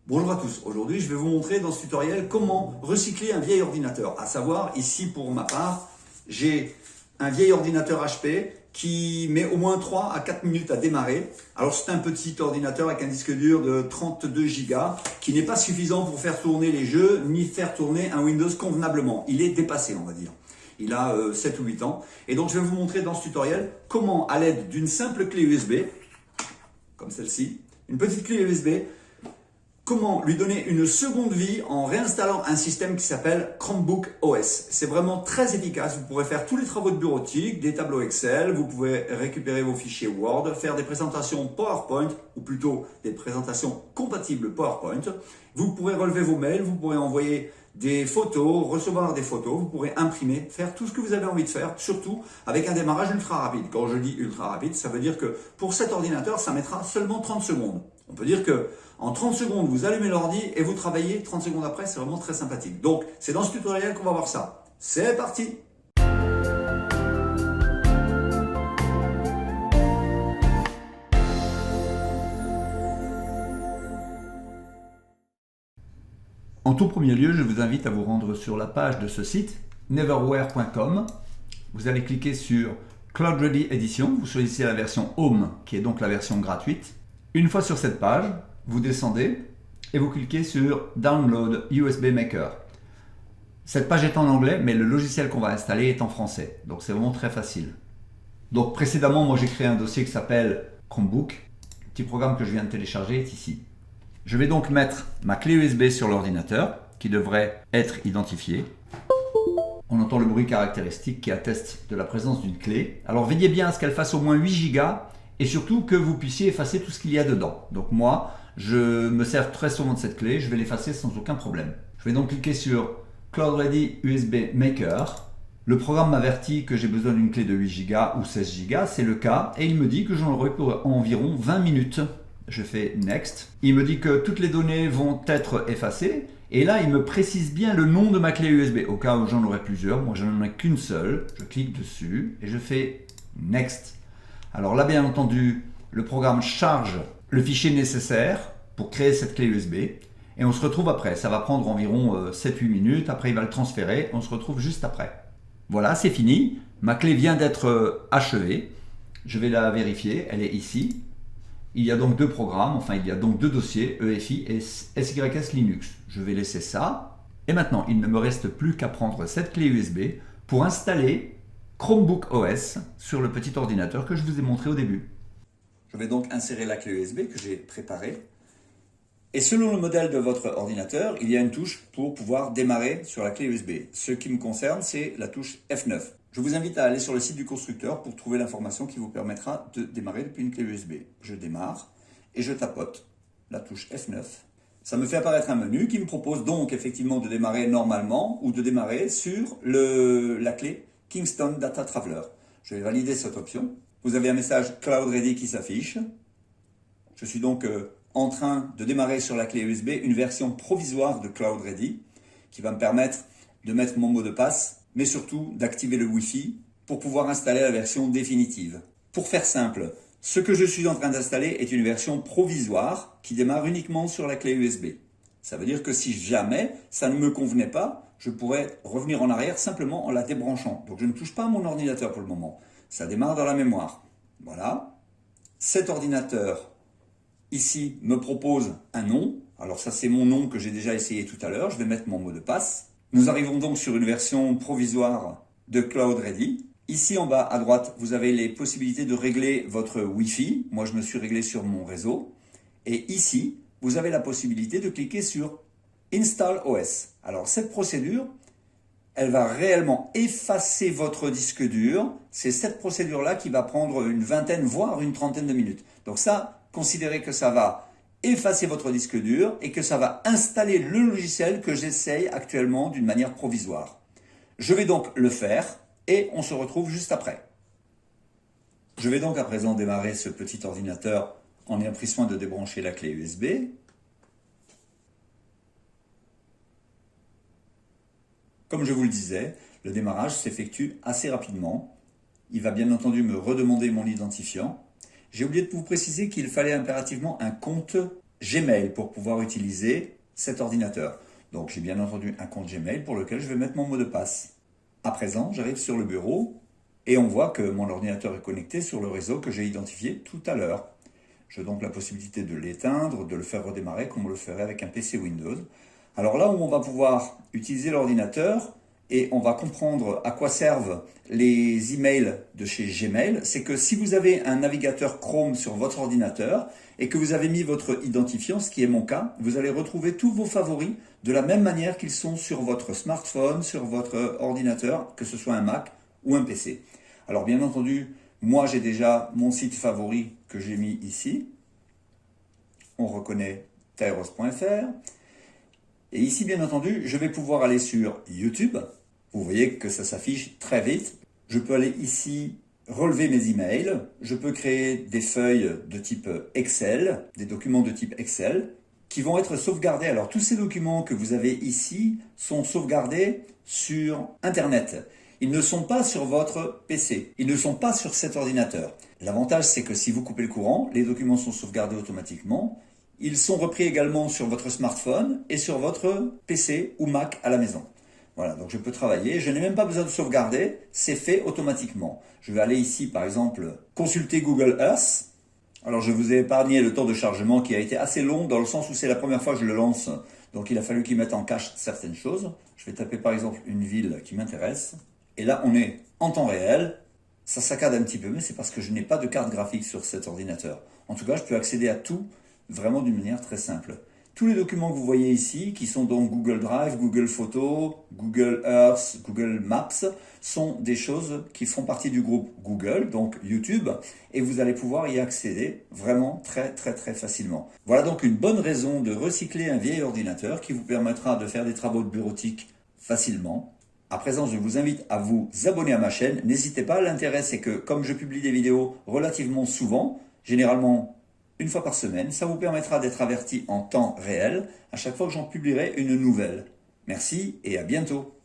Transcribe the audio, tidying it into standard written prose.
Bonjour à tous, aujourd'hui je vais vous montrer dans ce tutoriel comment recycler un vieil ordinateur. À savoir, ici pour ma part, j'ai un vieil ordinateur HP qui met au moins 3 à 4 minutes à démarrer. Alors c'est un petit ordinateur avec un disque dur de 32 Go qui n'est pas suffisant pour faire tourner les jeux ni faire tourner un Windows convenablement. Il est dépassé, on va dire. Il a 7 ou 8 ans. Et donc je vais vous montrer dans ce tutoriel comment, à l'aide d'une simple clé USB, comme celle-ci, une petite clé USB, comment lui donner une seconde vie en réinstallant un système qui s'appelle Chromebook OS. C'est vraiment très efficace. Vous pourrez faire tous les travaux de bureautique, des tableaux Excel, vous pouvez récupérer vos fichiers Word, faire des présentations PowerPoint, ou plutôt des présentations compatibles PowerPoint. Vous pourrez relever vos mails, vous pourrez envoyer des photos, recevoir des photos, vous pourrez imprimer, faire tout ce que vous avez envie de faire, surtout avec un démarrage ultra rapide. Quand je dis ultra rapide, ça veut dire que pour cet ordinateur, ça mettra seulement 30 secondes. On peut dire que en 30 secondes, vous allumez l'ordi et vous travaillez 30 secondes après, c'est vraiment très sympathique. Donc, c'est dans ce tutoriel qu'on va voir ça. C'est parti! En tout premier lieu, je vous invite à vous rendre sur la page de ce site, neverware.com. Vous allez cliquer sur Cloud Ready Edition, vous choisissez la version Home, qui est donc la version gratuite. Une fois sur cette page, vous descendez et vous cliquez sur Download USB Maker. Cette page est en anglais, mais le logiciel qu'on va installer est en français. Donc c'est vraiment très facile. Donc précédemment, moi j'ai créé un dossier qui s'appelle Chromebook. Le petit programme que je viens de télécharger est ici. Je vais donc mettre ma clé USB sur l'ordinateur, qui devrait être identifiée. On entend le bruit caractéristique qui atteste de la présence d'une clé. Alors veillez bien à ce qu'elle fasse au moins 8 Go et surtout que vous puissiez effacer tout ce qu'il y a dedans. Donc moi, je me sers très souvent de cette clé, je vais l'effacer sans aucun problème. Je vais donc cliquer sur Cloud Ready USB Maker. Le programme m'avertit que j'ai besoin d'une clé de 8 Go ou 16 Go, c'est le cas, et il me dit que j'en aurai pour environ 20 minutes. Je fais Next. Il me dit que toutes les données vont être effacées. Et là, il me précise bien le nom de ma clé USB. Au cas où j'en aurais plusieurs, moi je n'en ai qu'une seule. Je clique dessus et je fais Next. Alors là, bien entendu, le programme charge le fichier nécessaire pour créer cette clé USB. Et on se retrouve après. Ça va prendre environ 7-8 minutes. Après, il va le transférer. On se retrouve juste après. Voilà, c'est fini. Ma clé vient d'être achevée. Je vais la vérifier. Elle est ici. Il y a donc deux programmes, enfin il y a donc deux dossiers, EFI et SYS Linux. Je vais laisser ça. Et maintenant, il ne me reste plus qu'à prendre cette clé USB pour installer Chromebook OS sur le petit ordinateur que je vous ai montré au début. Je vais donc insérer la clé USB que j'ai préparée. Et selon le modèle de votre ordinateur, il y a une touche pour pouvoir démarrer sur la clé USB. Ce qui me concerne, c'est la touche F9. Je vous invite à aller sur le site du constructeur pour trouver l'information qui vous permettra de démarrer depuis une clé USB. Je démarre et je tapote la touche F9. Ça me fait apparaître un menu qui me propose donc effectivement de démarrer normalement ou de démarrer sur la clé Kingston Data Traveler. Je vais valider cette option. Vous avez un message Cloud Ready qui s'affiche. Je suis donc en train de démarrer sur la clé USB une version provisoire de Cloud Ready qui va me permettre de mettre mon mot de passe, mais surtout d'activer le Wi-Fi pour pouvoir installer la version définitive. Pour faire simple, ce que je suis en train d'installer est une version provisoire qui démarre uniquement sur la clé USB. Ça veut dire que si jamais ça ne me convenait pas, je pourrais revenir en arrière simplement en la débranchant. Donc je ne touche pas à mon ordinateur pour le moment. Ça démarre dans la mémoire. Voilà. Cet ordinateur ici me propose un nom. Alors ça c'est mon nom que j'ai déjà essayé tout à l'heure. Je vais mettre mon mot de passe. Nous arrivons donc sur une version provisoire de Cloud Ready. Ici en bas à droite, vous avez les possibilités de régler votre Wi-Fi. Moi, je me suis réglé sur mon réseau. Et ici, vous avez la possibilité de cliquer sur Install OS. Alors cette procédure, elle va réellement effacer votre disque dur. C'est cette procédure-là qui va prendre une vingtaine, voire une trentaine de minutes. Donc ça, considérez que ça va effacer votre disque dur et que ça va installer le logiciel que j'essaye actuellement d'une manière provisoire. Je vais donc le faire et on se retrouve juste après. Je vais donc à présent démarrer ce petit ordinateur en ayant pris soin de débrancher la clé USB. Comme je vous le disais, le démarrage s'effectue assez rapidement. Il va bien entendu me redemander mon identifiant. J'ai oublié de vous préciser qu'il fallait impérativement un compte Gmail pour pouvoir utiliser cet ordinateur. Donc j'ai bien entendu un compte Gmail pour lequel je vais mettre mon mot de passe. À présent, j'arrive sur le bureau et on voit que mon ordinateur est connecté sur le réseau que j'ai identifié tout à l'heure. J'ai donc la possibilité de l'éteindre, de le faire redémarrer comme on le ferait avec un PC Windows. Alors là où on va pouvoir utiliser l'ordinateur et on va comprendre à quoi servent les emails de chez Gmail, c'est que si vous avez un navigateur Chrome sur votre ordinateur et que vous avez mis votre identifiant, ce qui est mon cas, vous allez retrouver tous vos favoris de la même manière qu'ils sont sur votre smartphone, sur votre ordinateur, que ce soit un Mac ou un PC. Alors bien entendu, moi j'ai déjà mon site favori que j'ai mis ici. On reconnaît tyros.fr. Et ici, bien entendu, je vais pouvoir aller sur YouTube. Vous voyez que ça s'affiche très vite. Je peux aller ici relever mes emails. Je peux créer des feuilles de type Excel, des documents de type Excel qui vont être sauvegardés. Alors, tous ces documents que vous avez ici sont sauvegardés sur Internet. Ils ne sont pas sur votre PC. Ils ne sont pas sur cet ordinateur. L'avantage, c'est que si vous coupez le courant, les documents sont sauvegardés automatiquement. Ils sont repris également sur votre smartphone et sur votre PC ou Mac à la maison. Voilà, donc je peux travailler. Je n'ai même pas besoin de sauvegarder, c'est fait automatiquement. Je vais aller ici, par exemple, consulter Google Earth. Alors, je vous ai épargné le temps de chargement qui a été assez long dans le sens où c'est la première fois que je le lance. Donc, il a fallu qu'il mette en cache certaines choses. Je vais taper, par exemple, une ville qui m'intéresse. Et là, on est en temps réel. Ça saccade un petit peu, mais c'est parce que je n'ai pas de carte graphique sur cet ordinateur. En tout cas, je peux accéder à tout vraiment d'une manière très simple. Tous les documents que vous voyez ici, qui sont donc Google Drive, Google Photos, Google Earth, Google Maps, sont des choses qui font partie du groupe Google, donc YouTube, et vous allez pouvoir y accéder vraiment très facilement. Voilà donc une bonne raison de recycler un vieil ordinateur qui vous permettra de faire des travaux de bureautique facilement. À présent, je vous invite à vous abonner à ma chaîne. N'hésitez pas, l'intérêt c'est que comme je publie des vidéos relativement souvent, généralement une fois par semaine, ça vous permettra d'être averti en temps réel à chaque fois que j'en publierai une nouvelle. Merci et à bientôt.